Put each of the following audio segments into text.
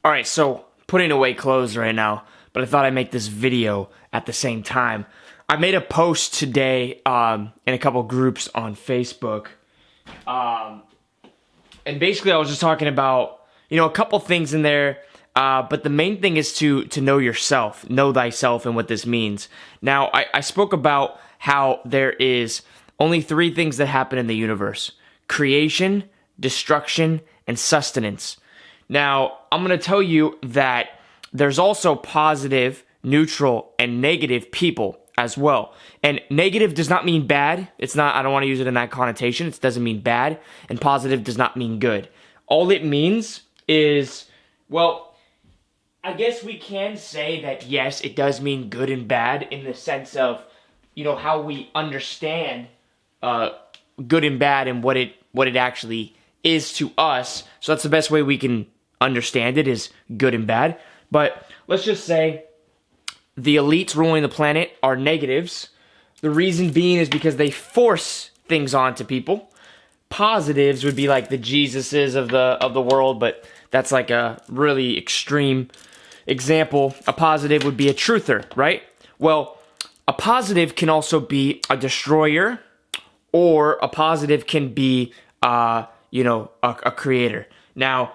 All right, so putting away clothes right now, but I thought I'd make this video at the same time. I made a post today in a couple groups on Facebook, and basically I was just talking about a couple things in there, but the main thing is to know yourself, know thyself, and what this means. Now, I spoke about how there is only three things that happen in the universe: creation, destruction, and sustenance. Now, I'm going to tell you that there's also positive, neutral, and negative people as well. And negative does not mean bad. It's not, I don't want to use it in that connotation. It doesn't mean bad. And positive does not mean good. All it means is, well, I guess we can say that yes, it does mean good and bad in the sense of, how we understand good and bad and what it actually is to us. So that's the best way we can understand it, is good and bad. But let's just say the elites ruling the planet are negatives. The reason being is because they force things onto people. Positives would be like the Jesuses of the world, but that's like a really extreme example. A positive would be a truther, right? Well, a positive can also be a destroyer, or a positive can be a creator. Now,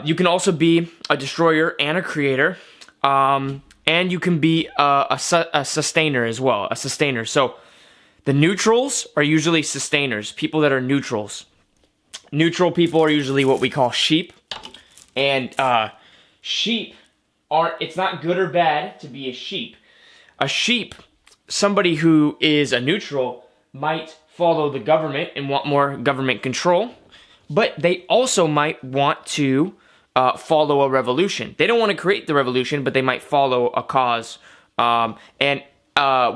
you can also be a destroyer and a creator, and you can be a sustainer as well, a sustainer. So the neutrals are usually sustainers, people that are neutrals. Neutral people are usually what we call sheep, and sheep it's not good or bad to be a sheep. A sheep, somebody who is a neutral, might follow the government and want more government control, but they also might want to follow a revolution. They don't want to create the revolution, but they might follow a cause. And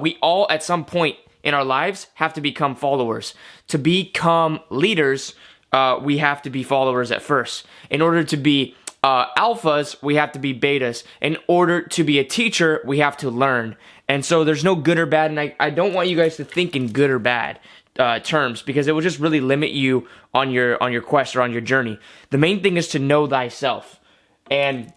we all, at some point in our lives, have to become followers. To become leaders, we have to be followers at first. In order to be alphas, we have to be betas. In order to be a teacher, we have to learn. And so there's no good or bad, and I don't want you guys to think in good or bad terms, because it will just really limit you on your quest or on your journey. The main thing is to know thyself. And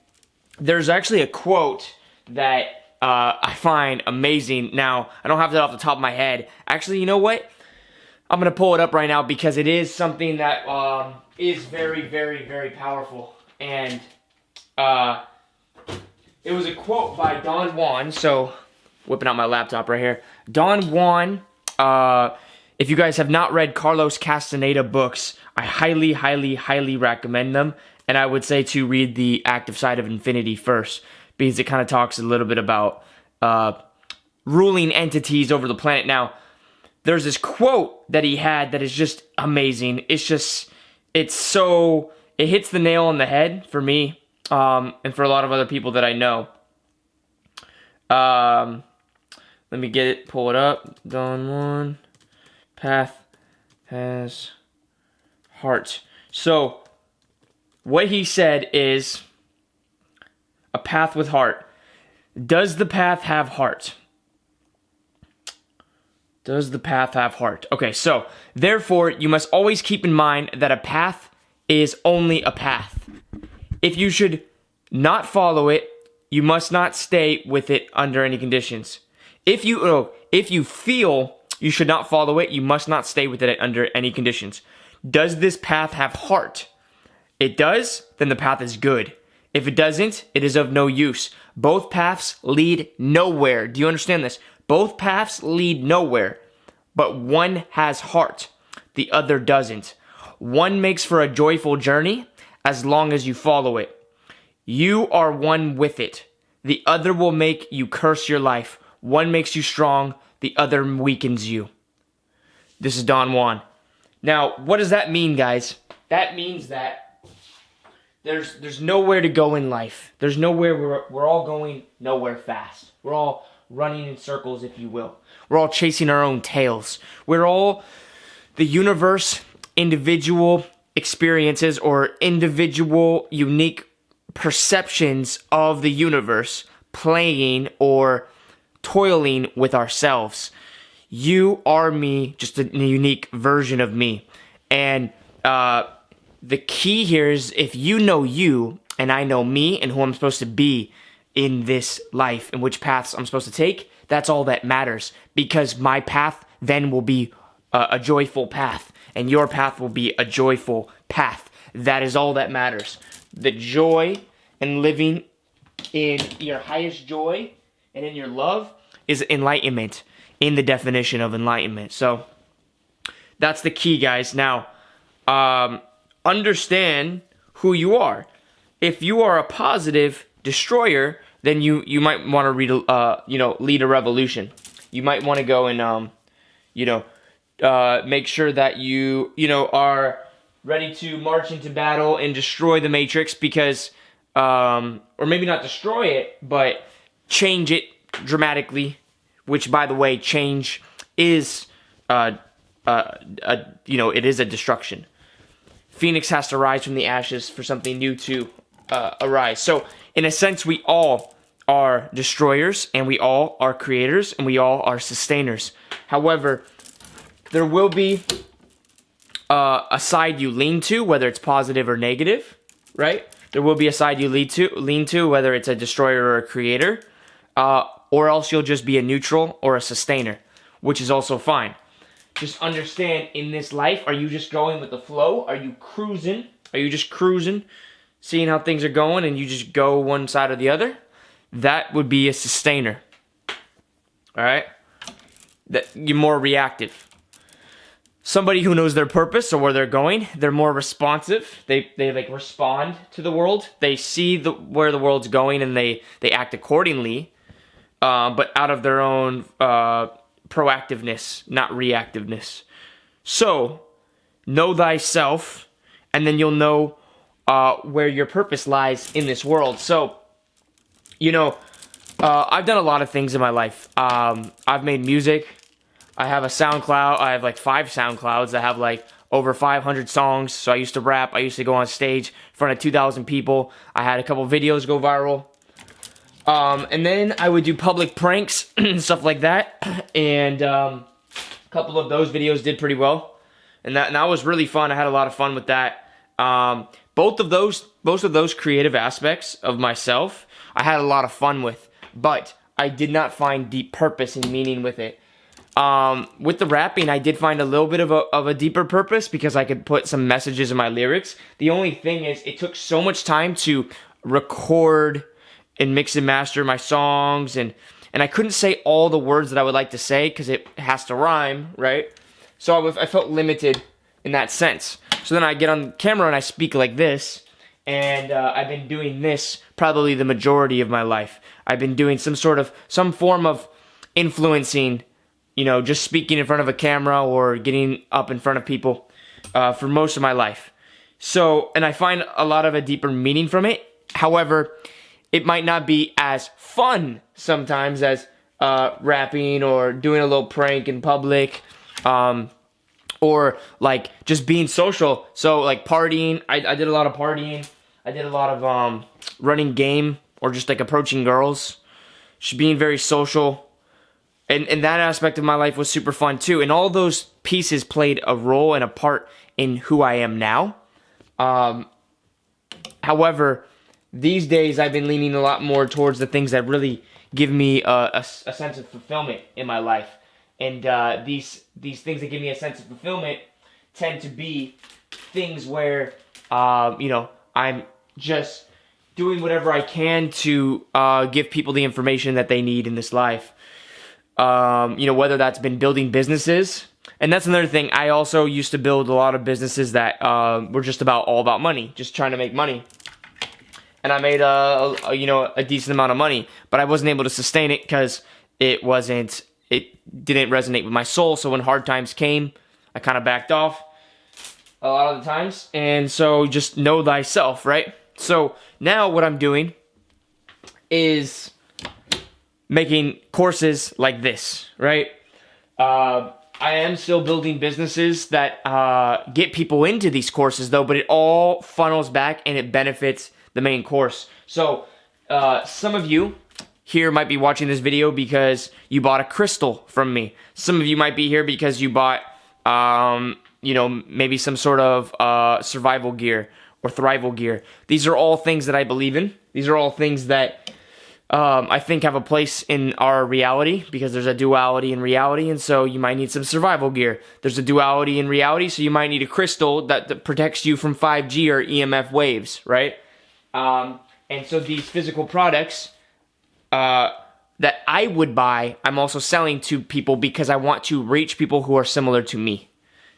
there's actually a quote that I find amazing. Now, I don't have that off the top of my head. Actually, you know what? I'm going to pull it up right now, because it is something that is very, very, very powerful. And it was a quote by Don Juan. So, whipping out my laptop right here. Don Juan, if you guys have not read Carlos Castaneda books, I highly, highly, highly recommend them. And I would say to read The Active Side of Infinity first, because it kind of talks a little bit about ruling entities over the planet. Now, there's this quote that he had that is just amazing. It hits the nail on the head for me, and for a lot of other people that I know. Let me get it, pull it up. Don Juan. Path has heart. So, what he said is, a path with heart. Does the path have heart? Does the path have heart? Okay, so, therefore, you must always keep in mind that a path is only a path. If you should not follow it, you must not stay with it under any conditions. If you feel you should not follow it, you must not stay with it under any conditions. Does this path have heart? It does, then the path is good. If it doesn't, it is of no use. Both paths lead nowhere. Do you understand this? Both paths lead nowhere, but one has heart, the other doesn't. One makes for a joyful journey as long as you follow it. You are one with it. The other will make you curse your life. One makes you strong, the other weakens you. This is Don Juan. Now, what does that mean, guys? That means that there's nowhere to go in life. There's nowhere, we're all going nowhere fast. We're all running in circles, if you will. We're all chasing our own tails. We're all the universe, individual experiences, or individual unique perceptions of the universe, playing or toiling with ourselves. You are me, just a unique version of me. And the key here is, if you know you, and I know me and who I'm supposed to be in this life and which paths I'm supposed to take, that's all that matters, because my path then will be a joyful path, and your path will be a joyful path. That is all that matters. The joy and living in your highest joy and in your love is enlightenment, in the definition of enlightenment. So that's the key, guys. Now, understand who you are. If you are a positive destroyer, then you might want to lead a revolution. You might want to go and make sure that you are ready to march into battle and destroy the matrix, because or maybe not destroy it, but change it dramatically, which, by the way, change is it is a destruction. Phoenix has to rise from the ashes for something new to arise. So in a sense, we all are destroyers, and we all are creators, and we all are sustainers. However, there will be a side you lean to, whether it's positive or negative, right? There will be a side you lean to, whether it's a destroyer or a creator, or else you'll just be a neutral or a sustainer, which is also fine. Just understand, in this life, are you just going with the flow? Are you cruising? Are you just cruising, seeing how things are going, and you just go one side or the other? That would be a sustainer. All right? That you're more reactive. Somebody who knows their purpose or where they're going, they're more responsive. They like respond to the world. They see where the world's going, and they act accordingly, but out of their own proactiveness, not reactiveness. So, know thyself, and then you'll know where your purpose lies in this world. So, I've done a lot of things in my life. I've made music. I have a SoundCloud. I have like 5 SoundClouds that have like over 500 songs. So I used to rap. I used to go on stage in front of 2,000 people. I had a couple videos go viral. And then I would do public pranks and stuff like that. And a couple of those videos did pretty well. And that was really fun. I had a lot of fun with that. Both of those creative aspects of myself, I had a lot of fun with. But I did not find deep purpose and meaning with it. With the rapping, I did find a little bit of a deeper purpose, because I could put some messages in my lyrics. The only thing is, it took so much time to record and mix and master my songs, and I couldn't say all the words that I would like to say, because it has to rhyme, right? So I felt limited in that sense. So then I get on camera and I speak like this, and I've been doing this probably the majority of my life. I've been doing some form of influencing, just speaking in front of a camera or getting up in front of people for most of my life. So, and I find a lot of a deeper meaning from it. However, it might not be as fun sometimes as rapping or doing a little prank in public, or like just being social. So like partying, I did a lot of partying. I did a lot of running game, or just like approaching girls, just being very social. And that aspect of my life was super fun too. And all those pieces played a role and a part in who I am now. However, these days I've been leaning a lot more towards the things that really give me a sense of fulfillment in my life. And these things that give me a sense of fulfillment tend to be things where, I'm just doing whatever I can to give people the information that they need in this life. Whether that's been building businesses. And that's another thing. I also used to build a lot of businesses that were just all about money, just trying to make money. And I made a decent amount of money, but I wasn't able to sustain it because it didn't resonate with my soul. So when hard times came, I kind of backed off a lot of the times. And so just know thyself, right? So now what I'm doing is making courses like this, right? I am still building businesses that get people into these courses, though, but it all funnels back and it benefits the main course. So some of you here might be watching this video because you bought a crystal from me. Some of you might be here because you bought, maybe some sort of survival gear, or thrival gear. These are all things that I believe in. These are all things that I think have a place in our reality, because there's a duality in reality, and so you might need some survival gear. There's a duality in reality, so you might need a crystal that protects you from 5G or EMF waves, right? And so these physical products that I would buy, I'm also selling to people because I want to reach people who are similar to me.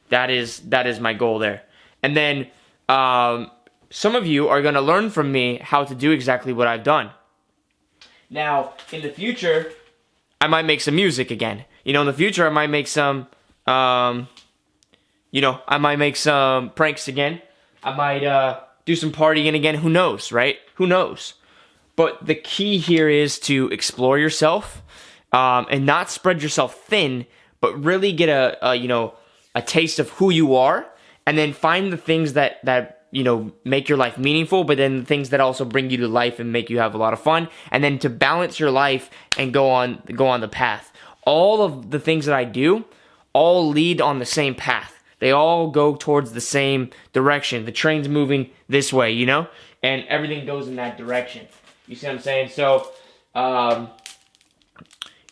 That is my goal there. And then some of you are going to learn from me how to do exactly what I've done. Now, in the future, I might make some music again. In the future, I might make some, I might make some pranks again. I might do some partying again. Who knows, right? Who knows? But the key here is to explore yourself and not spread yourself thin, but really get a taste of who you are, and then find the things that make your life meaningful, but then the things that also bring you to life and make you have a lot of fun, and then to balance your life and go on the path. All of the things that I do all lead on the same path. They all go towards the same direction. The train's moving this way, and everything goes in that direction. You see what I'm saying? So,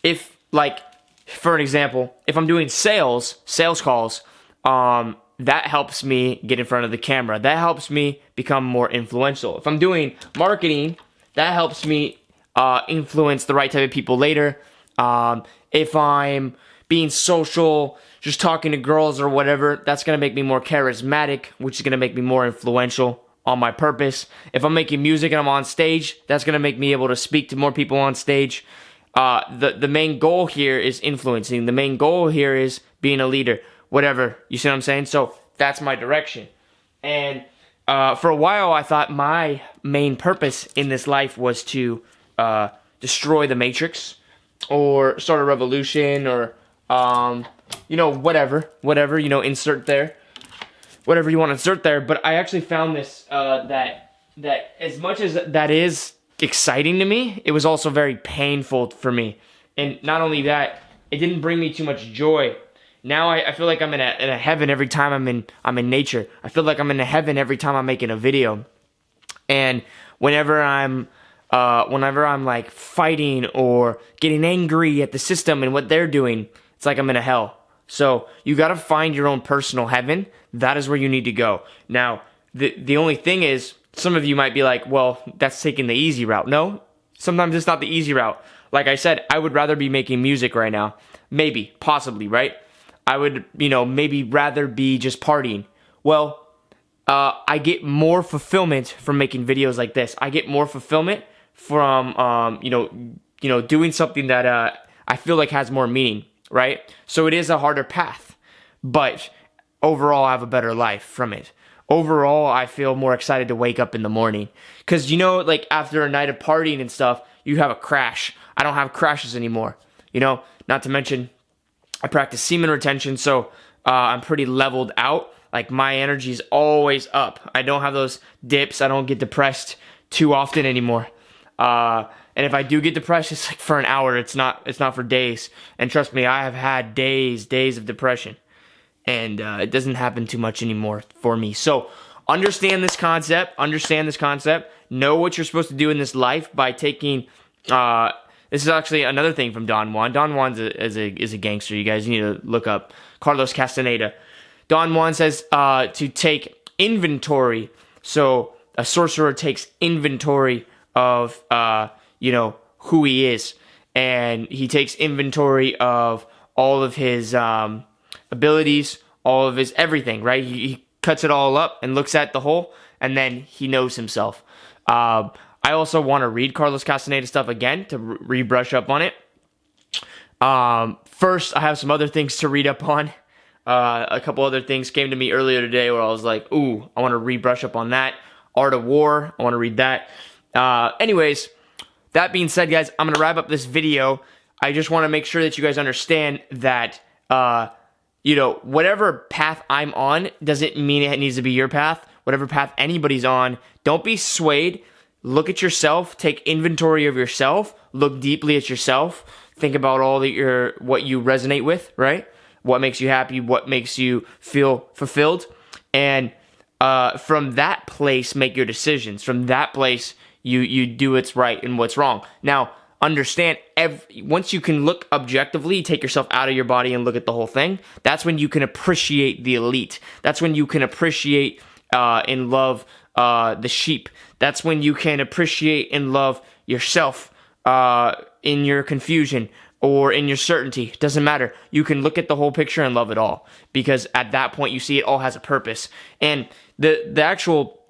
if, like, for an example, if I'm doing sales calls, that helps me get in front of the camera. That helps me become more influential. If I'm doing marketing, that helps me influence the right type of people later. If I'm being social, just talking to girls or whatever, that's going to make me more charismatic, which is going to make me more influential on my purpose. If I'm making music and I'm on stage, that's going to make me able to speak to more people on stage. The main goal here is influencing. The main goal here is being a leader. Whatever, you see what I'm saying? So that's my direction. And for a while, I thought my main purpose in this life was to destroy the Matrix, or start a revolution, or whatever, insert there, whatever you want to insert there. But I actually found this that as much as that is exciting to me, it was also very painful for me. And not only that, it didn't bring me too much joy. Now I feel like I'm in a heaven every time I'm in nature. I feel like I'm in a heaven every time I'm making a video. And whenever I'm like fighting or getting angry at the system and what they're doing, it's like I'm in a hell. So you got to find your own personal heaven. That is where you need to go. Now, the only thing is, some of you might be like, well, that's taking the easy route. No, sometimes it's not the easy route. Like I said, I would rather be making music right now. Maybe, possibly, right? I would, maybe rather be just partying. Well, I get more fulfillment from making videos like this. I get more fulfillment from, doing something that I feel like has more meaning, right? So it is a harder path, but overall, I have a better life from it. Overall, I feel more excited to wake up in the morning. Because, like after a night of partying and stuff, you have a crash. I don't have crashes anymore. Not to mention, I practice semen retention, so I'm pretty leveled out. Like, my energy is always up. I don't have those dips. I don't get depressed too often anymore. And if I do get depressed, it's like for an hour. It's not for days. And trust me, I have had days of depression. And it doesn't happen too much anymore for me. So understand this concept. Know what you're supposed to do in this life by taking... this is actually another thing from Don Juan. Don Juan is a gangster. You guys need to look up Carlos Castaneda. Don Juan says to take inventory. So a sorcerer takes inventory of who he is, and he takes inventory of all of his abilities, all of his everything. Right? He cuts it all up and looks at the whole, and then he knows himself. I also want to read Carlos Castaneda stuff again to rebrush up on it. First, I have some other things to read up on. A couple other things came to me earlier today where I was like, ooh, I want to rebrush up on that. Art of War, I want to read that. Anyways, that being said, guys, I'm going to wrap up this video. I just want to make sure that you guys understand that, whatever path I'm on doesn't mean it needs to be your path. Whatever path anybody's on, don't be swayed. Look at yourself, take inventory of yourself, look deeply at yourself, think about all what you resonate with, right? What makes you happy, what makes you feel fulfilled, and from that place, make your decisions. From that place, you do what's right and what's wrong. Now, understand, once you can look objectively, take yourself out of your body and look at the whole thing, that's when you can appreciate the elite. That's when you can appreciate and love the sheep. That's when you can appreciate and love yourself in your confusion or in your certainty. It doesn't matter. You can look at the whole picture and love it all, because at that point you see it all has a purpose. And the actual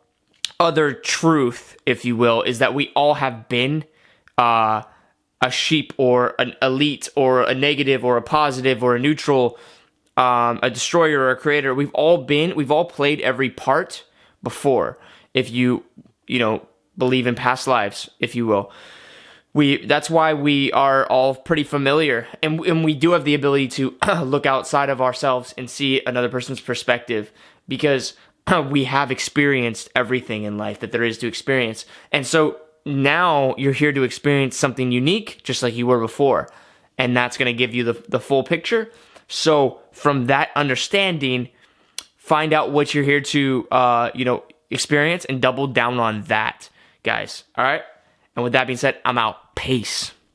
other truth, if you will, is that we all have been a sheep or an elite or a negative or a positive or a neutral, a destroyer or a creator. We've all played every part before. If you believe in past lives, if you will. That's why we are all pretty familiar, and we do have the ability to look outside of ourselves and see another person's perspective, because we have experienced everything in life that there is to experience. And so now you're here to experience something unique, just like you were before, and that's going to give you the full picture. So from that understanding, find out what you're here to experience and double down on that, guys. All right. And with that being said, I'm out. Peace.